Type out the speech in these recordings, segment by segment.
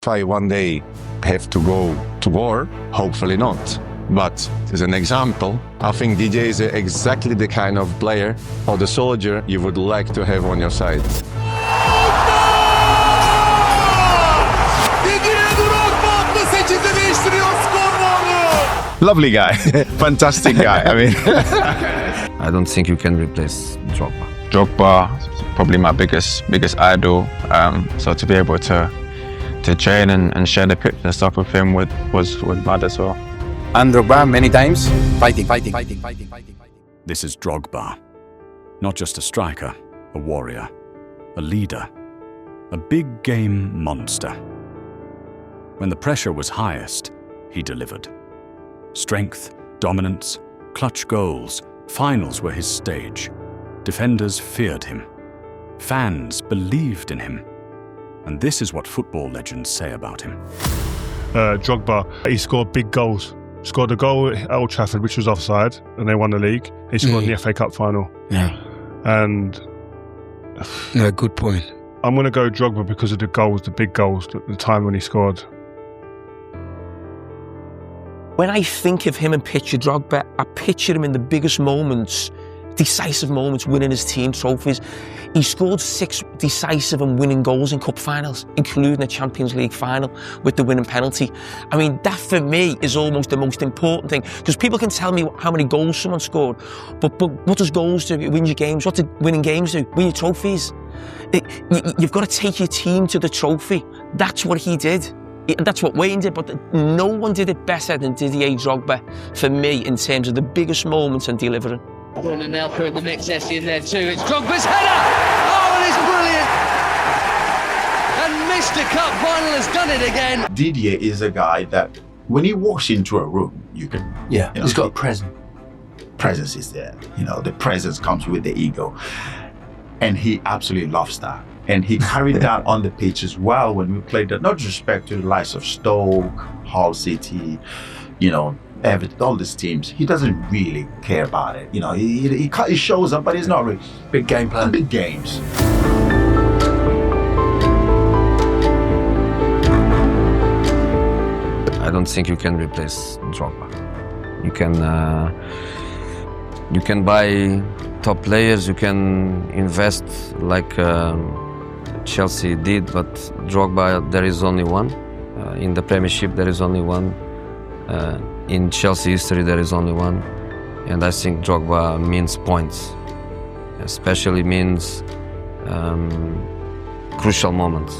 If I one day have to go to war, hopefully not. But as an example, I think Didier is exactly the kind of player or the soldier you would like to have on your side. Didier Drogba seçici değiştiriyor skorboardu. Lovely guy, fantastic guy. I mean, I don't think you can replace Drogba. Drogba, probably my biggest idol. So to be able to train and share the pitch and stuff with him was mad as well. And Drogba many times fighting. This is Drogba. Not just a striker, a warrior, a leader, a big game monster. When the pressure was highest, he delivered. Strength, dominance, clutch goals, finals were his stage. Defenders feared him. Fans believed in him. And this is what football legends say about him. Drogba, he scored big goals. Scored a goal at Old Trafford, which was offside, and they won the league. He scored in the FA Cup final. Yeah. And Yeah, good point. I'm going to go Drogba because of the goals, the big goals, the time when he scored. When I think of him and picture Drogba, I picture him in the biggest moments, decisive moments, winning his team trophies. He scored 6 decisive and winning goals in cup finals, including a Champions League final with the winning penalty. I mean, that for me is almost the most important thing, because people can tell me how many goals someone scored, but what does goals do? It wins your games. What do winning games do? Win your trophies. You've got to take your team to the trophy. That's what he did. That's what Wayne did, but no one did it better than Didier Drogba for me in terms of the biggest moments and delivering. And Nelka in the mix, Essie in there too. It's Drogba's header! Oh, and it's brilliant! And Mr. Cup final has done it again. Didier is a guy that when he walks into a room, you can... Yeah, you know, he's got a presence. Presence is there. You know, the presence comes with the ego. And he absolutely loves that. And he carried that on the pitch as well when we played that, not disrespect to the likes of Stoke, Hull City, you know, Everton, all these teams. He doesn't really care about it. You know, he shows up, but he's not really... Big game plan. Big games. I don't think you can replace Drogba. You can buy top players, you can invest like Chelsea did, but Drogba, there is only one. In the Premiership, there is only one. In Chelsea history, there is only one. And I think Drogba means points, especially means crucial moments.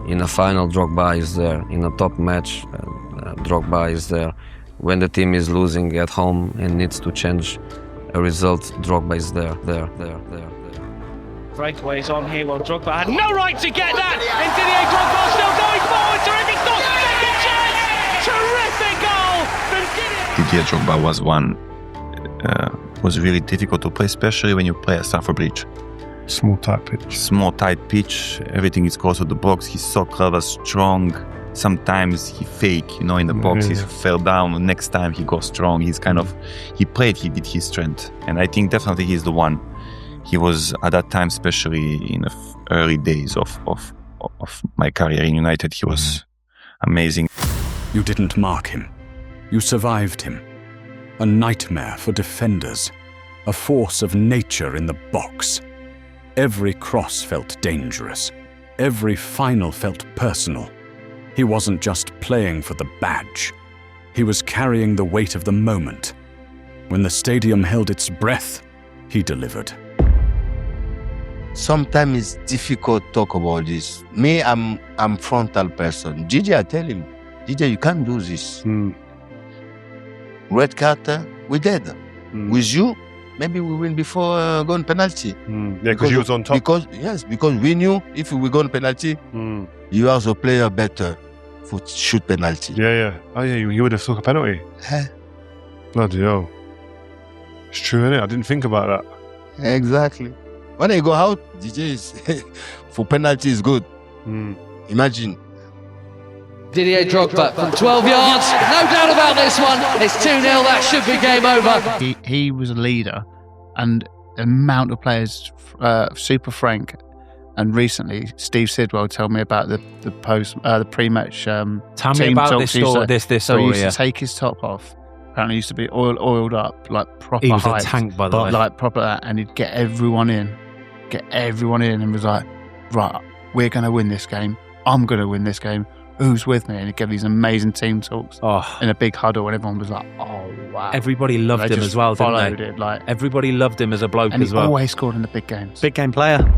In a final, Drogba is there. In a top match, Drogba is there. When the team is losing at home and needs to change a result, Drogba is there. Breakaways on here while Drogba had no right to get that, and Didier Drogba still going forward, terrific stop, second chance, terrific goal from Didier Drogba was really difficult to play, especially when you play at Stamford Bridge. Small, tight pitch. Small, tight pitch, everything is close to the box. He's so clever, strong. Sometimes he fake, you know, in the box, he fell down. Next time he goes strong. He did his strength. And I think definitely he's the one. He was, at that time, especially in the early days of my career in United, he was amazing. You didn't mark him. You survived him. A nightmare for defenders. A force of nature in the box. Every cross felt dangerous. Every final felt personal. He wasn't just playing for the badge. He was carrying the weight of the moment. When the stadium held its breath, he delivered. Sometimes it's difficult to talk about this. Me, I'm frontal person. Didier, I tell him, Didier, you can't do this. Red card, we dead. With you, maybe we win before going penalty. Yeah, because you was on top. Because we knew if we go on penalty, you are the player better for shoot penalty. Yeah. Oh yeah, you would have took a penalty. Bloody hell. It's true, isn't it? I didn't think about that. Exactly. When I go out, DJ is for penalty is good. Imagine. Didier Drogba from 12 yards, no doubt about this one. It's 2-0, that should be game over. He was a leader, and the amount of players, super frank, And recently, Steve Sidwell told me about the pre-match Tell me team about talks. this story. This So he story. used Yeah. to take his top off. Apparently, he used to be oiled up, like proper. He was a hyped, tank, by the way. like proper, and he'd get everyone in, and was like, "Right, we're going to win this game. I'm going to win this game. Who's with me?" And he'd give these amazing team talks in a big huddle, and everyone was like, "Oh wow!" Everybody loved They him just as well, didn't followed they? it, like, Everybody loved him as a bloke and as he well. always scored in the big games. Big game player.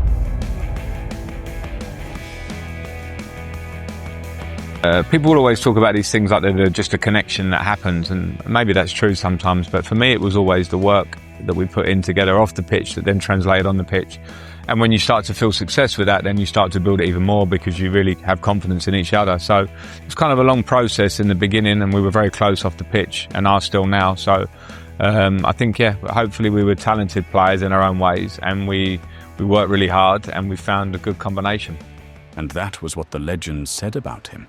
People will always talk about these things like they're just a connection that happens, and maybe that's true sometimes, but for me it was always the work that we put in together off the pitch that then translated on the pitch. And when you start to feel success with that, then you start to build it even more because you really have confidence in each other. So it's kind of a long process in the beginning, and we were very close off the pitch and are still now. So I think, hopefully we were talented players in our own ways, and we worked really hard and we found a good combination. And that was what the legend said about him.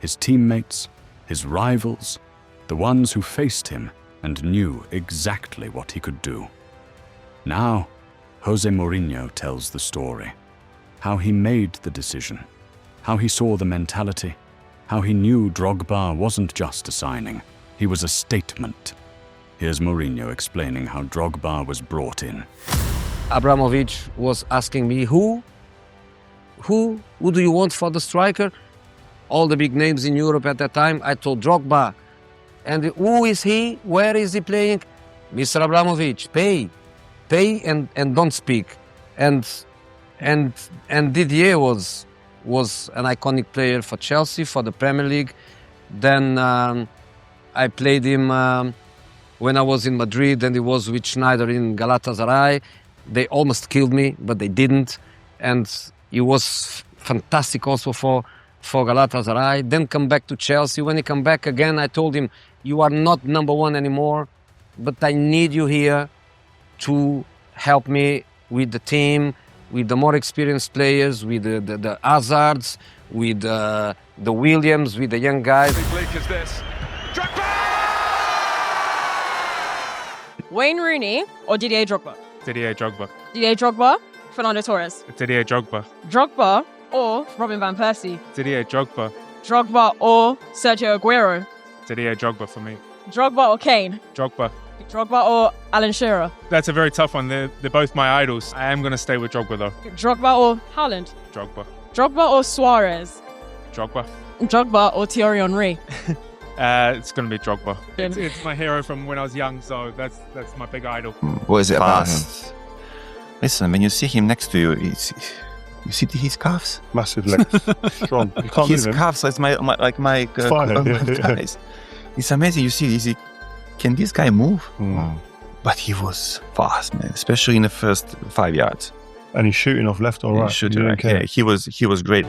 His teammates, his rivals, the ones who faced him and knew exactly what he could do. Now, José Mourinho tells the story. How he made the decision, how he saw the mentality, how he knew Drogba wasn't just a signing, he was a statement. Here's Mourinho explaining how Drogba was brought in. Abramovich was asking me, who do you want for the striker? All the big names in Europe at that time. I told Drogba. And who is he? Where is he playing? Mr. Abramovich, pay and don't speak. And Didier was an iconic player for Chelsea, for the Premier League. Then I played him when I was in Madrid, and he was with Schneider in Galatasaray. They almost killed me, but they didn't. And he was fantastic also for Galatasaray. Then come back to Chelsea. When he come back again, I told him, you are not number one anymore, but I need you here to help me with the team, with the more experienced players, with the Hazards, with the Williams, with the young guys. Bleak as this. Wayne Rooney or Didier Drogba? Didier Drogba. Didier Drogba, Fernando Torres. Didier Drogba. Drogba or Robin van Persie? Didier Drogba. Drogba or Sergio Aguero? Didier Drogba for me. Drogba or Kane? Drogba. Drogba or Alan Shearer? That's a very tough one. They're both my idols. I am going to stay with Drogba though. Drogba or Haaland? Drogba. Drogba or Suarez? Drogba. Drogba or Thierry Henry? It's going to be Drogba. It's my hero from when I was young, so that's my big idol. What is it about him? Fast. Listen, when you see him next to you, you see his calves? Massive legs. Strong. You can't His move him. calves, like my guys. It's amazing. You see, can this guy move? But he was fast, man, especially in the first 5 yards. And he's shooting off left or right. Shooting right. Yeah, he was great.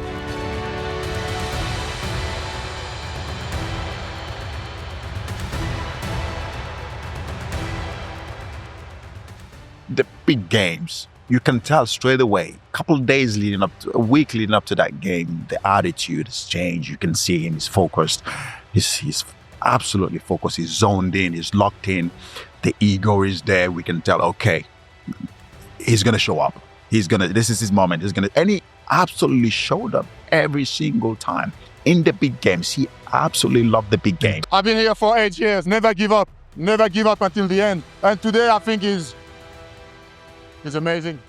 The big games, you can tell straight away. A week leading up to that game, the attitude has changed. You can see him, he's focused. He's absolutely focused. He's zoned in, he's locked in. The ego is there. We can tell, okay, he's going to show up. This is his moment. And he absolutely showed up every single time. In the big games, he absolutely loved the big game. I've been here for 8 years. Never give up. Never give up until the end. And today I think is amazing.